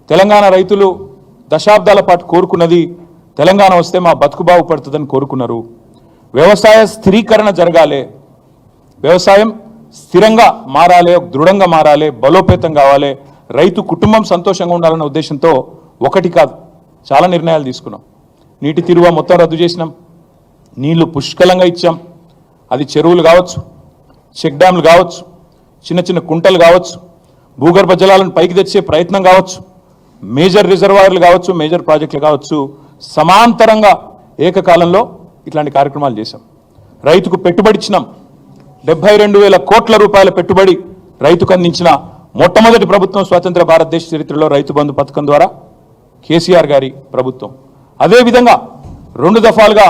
తెలంగాణ రైతులు దశాబ్దాల పాటు కోరుకున్నది తెలంగాణ వస్తే మా బతుకు బాగుపడుతుందని కోరుకున్నారు. వ్యవసాయ స్థిరీకరణ జరగాలి, వ్యవసాయం స్థిరంగా మారాలి, దృఢంగా మారాలి, బలోపేతం కావాలి, రైతు కుటుంబం సంతోషంగా ఉండాలన్న ఉద్దేశంతో ఒకటి కాదు చాలా నిర్ణయాలు తీసుకున్నాం. నీటి తీరువ మొత్తం రద్దు చేసినాం, నీళ్లు పుష్కలంగా ఇచ్చాం. అది చెరువులు కావచ్చు, చెక్ డ్యామ్లు కావచ్చు, చిన్న చిన్న కుంటలు కావచ్చు, భూగర్భ జలాలను పైకి తెచ్చే ప్రయత్నం కావచ్చు, మేజర్ రిజర్వాయర్లు కావచ్చు, మేజర్ ప్రాజెక్టులు కావచ్చు, సమాంతరంగా ఏకకాలంలో ఇట్లాంటి కార్యక్రమాలు చేశాం. రైతుకు పెట్టుబడి ఇచ్చినాం. 72,000 కోట్ల రూపాయల పెట్టుబడి రైతుకు అందించిన మొట్టమొదటి ప్రభుత్వం స్వతంత్ర భారతదేశ చరిత్రలో రైతు బంధు పథకం ద్వారా కేసీఆర్ గారి ప్రభుత్వం. అదేవిధంగా 2 దఫాలుగా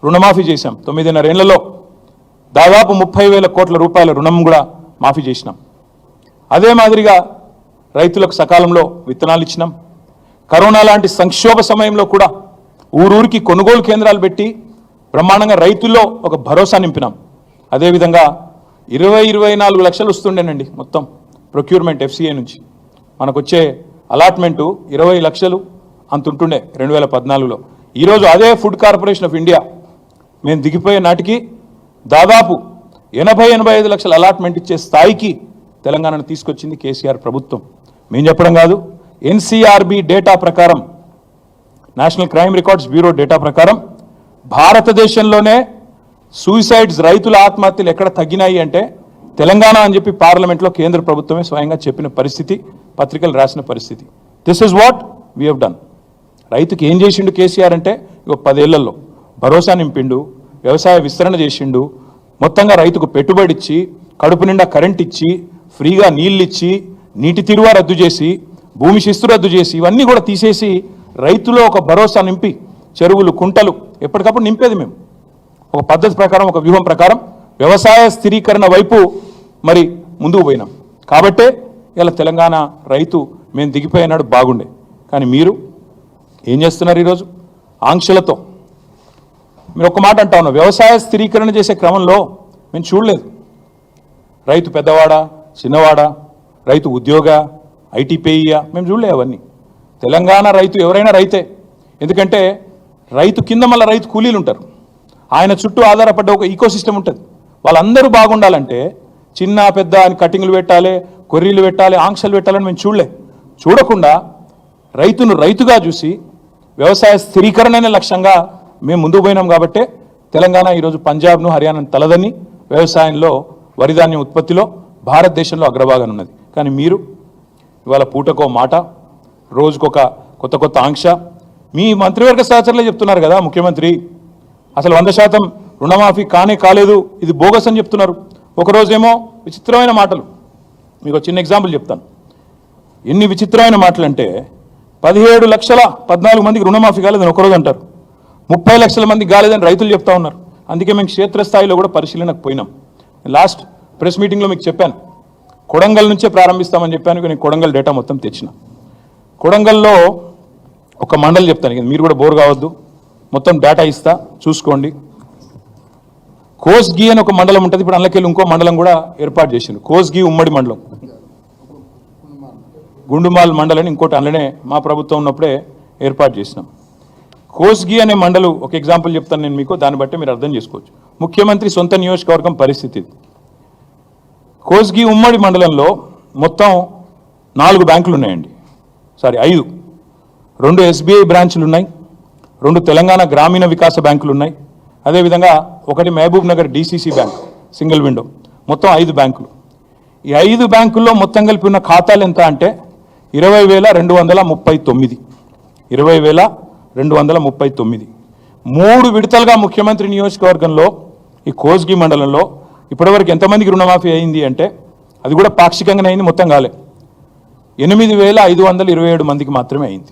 రుణమాఫీ చేశాం. 9.5 ఏళ్లలో దాదాపు 30,000 కోట్ల రూపాయల రుణం కూడా మాఫీ చేసినాం. అదే మాదిరిగా రైతులకు సకాలంలో విత్తనాలు ఇచ్చినాం. కరోనా లాంటి సంక్షోభ సమయంలో కూడా ఊరూరికి కొనుగోలు కేంద్రాలు పెట్టి బ్రహ్మాండంగా రైతుల్లో ఒక భరోసా నింపినాం. అదేవిధంగా 24 లక్షలు వస్తుండేనండి మొత్తం ప్రొక్యూర్మెంట్ FCA నుంచి. మనకు వచ్చే అలాట్మెంటు 20 లక్షలు అంతుంటుండే 2014లో. ఈరోజు అదే ఫుడ్ కార్పొరేషన్ ఆఫ్ ఇండియా మేము దిగిపోయే నాటికి దాదాపు 80-85 లక్షల అలాట్మెంట్ ఇచ్చే స్థాయికి తెలంగాణను తీసుకొచ్చింది కేసీఆర్ ప్రభుత్వం. మేము చెప్పడం కాదు, NCRB డేటా ప్రకారం, national crime records bureau data ప్రకారం భారతదేశంలోనే సూసైడ్స్, రైతుల ఆత్మహత్యలు ఎక్కడ తగ్గినాయి అంటే తెలంగాణ అని చెప్పి పార్లమెంట్లో కేంద్ర ప్రభుత్వమే స్వయంగా చెప్పిన పరిస్థితి, పత్రికలు రాసిన పరిస్థితి. This is what we have done. రైతుకి ఏం చేసిండు కేసీఆర్ అంటే 10 ఏళ్లలో భరోసా నింపిండు, వ్యవసాయ విస్తరణ చేసిండు, మొత్తంగా రైతుకు పెట్టుబడి ఇచ్చి, కడుపు నిండా కరెంట్ ఇచ్చి, ఫ్రీగా నీళ్ళు ఇచ్చి, నీటి తీరువ రద్దు చేసి, భూమి శిస్తు రద్దు చేసి, ఇవన్నీ కూడా తీసేసి రైతులో ఒక భరోసా నింపి, చెరువులు కుంటలు ఎప్పటికప్పుడు నింపేది మేము. ఒక పద్ధతి ప్రకారం, ఒక వ్యూహం ప్రకారం వ్యవసాయ స్థిరీకరణ వైపు మరి ముందుకు పోయినాం. కాబట్టే ఇలా తెలంగాణ రైతు మేము దిగిపోయినాడు బాగుండే. కానీ మీరు ఏం చేస్తున్నారు ఈరోజు? ఆంక్షలతో. మీరు ఒక మాట అంటా ఉన్నారు, వ్యవసాయ స్థిరీకరణ చేసే క్రమంలో మేము చూడలేదు. రైతు పెద్దవాడా, చిన్నవాడా, రైతు ఉద్యోగ, ITPIయా, మేము చూడలేదు అవన్నీ. తెలంగాణ రైతు ఎవరైనా రైతే. ఎందుకంటే రైతు కింద మళ్ళీ రైతు కూలీలు ఉంటారు, ఆయన చుట్టూ ఆధారపడ్డ ఒక ఈకోసిస్టమ్ ఉంటుంది. వాళ్ళందరూ బాగుండాలంటే చిన్న పెద్ద అని కటింగ్లు పెట్టాలి, కొర్రీలు పెట్టాలి, ఆంక్షలు పెట్టాలని మేము చూడకుండా రైతును రైతుగా చూసి వ్యవసాయ స్థిరీకరణనే లక్ష్యంగా మేము ముందుకు పోయినాం. కాబట్టే తెలంగాణ ఈరోజు పంజాబ్ను, హర్యానాను తలదని వ్యవసాయంలో, వరిధాన్యం ఉత్పత్తిలో భారతదేశంలో అగ్రభాగాన్ని ఉన్నది. కానీ మీరు ఇవాళ పూటకో మాట, రోజుకొక కొత్త ఆంక్ష. మీ మంత్రివర్గ సహచరులే చెప్తున్నారు కదా, ముఖ్యమంత్రి అసలు 100% రుణమాఫీ కాలేదు, ఇది బోగస్ అని చెప్తున్నారు. ఒకరోజేమో విచిత్రమైన మాటలు. మీకు ఒక చిన్న ఎగ్జాంపుల్ చెప్తాను. ఎన్ని విచిత్రమైన మాటలు అంటే 17,14 మందికి రుణమాఫీ కాలేదని ఒకరోజు అంటారు, 30 లక్షల మందికి కాలేదని రైతులు చెప్తా ఉన్నారు. అందుకే మేము క్షేత్రస్థాయిలో కూడా పరిశీలనకు పోయినాం. లాస్ట్ ప్రెస్ మీటింగ్లో మీకు చెప్పాను, కొడంగల్ నుంచే ప్రారంభిస్తామని చెప్పాను. నేను కొడంగల్ డేటా మొత్తం తెచ్చిన. కొడంగల్లో ఒక మండలి చెప్తాను, మీరు కూడా బోర్ కావద్దు, మొత్తం డేటా ఇస్తా చూసుకోండి. కోస్గి అని ఒక మండలం ఉంటుంది, ఇప్పుడు అందులోకెళ్ళి ఇంకో మండలం కూడా ఏర్పాటు చేసింది. కోస్గి ఉమ్మడి మండలం, గుండుమాల్ మండలం అని ఇంకోటి అందులోనే మా ప్రభుత్వం ఉన్నప్పుడే ఏర్పాటు చేసినాం. కోస్గి అనే మండలం ఒక ఎగ్జాంపుల్ చెప్తాను నేను మీకు, దాన్ని బట్టి మీరు అర్థం చేసుకోవచ్చు. ముఖ్యమంత్రి సొంత నియోజకవర్గం పరిస్థితి. కోస్గి ఉమ్మడి మండలంలో మొత్తం 4 బ్యాంకులు ఉన్నాయండి, 5. 2 SBI బ్రాంచ్లు ఉన్నాయి, 2 తెలంగాణ గ్రామీణ వికాస బ్యాంకులు ఉన్నాయి, అదేవిధంగా 1 Mahabubnagar DCC bank single window, మొత్తం 5 బ్యాంకులు. ఈ 5 బ్యాంకుల్లో మొత్తం కలిపి ఉన్న ఖాతాలు ఎంత అంటే 20,239. 20,239. 3 విడతలుగా ముఖ్యమంత్రి నియోజకవర్గంలో ఈ కోస్గి మండలంలో ఇప్పటివరకు ఎంతమందికి రుణమాఫీ అయింది అంటే, అది కూడా పాక్షికంగానే అయింది, మొత్తం కాలే, 8,527 మందికి మాత్రమే అయింది.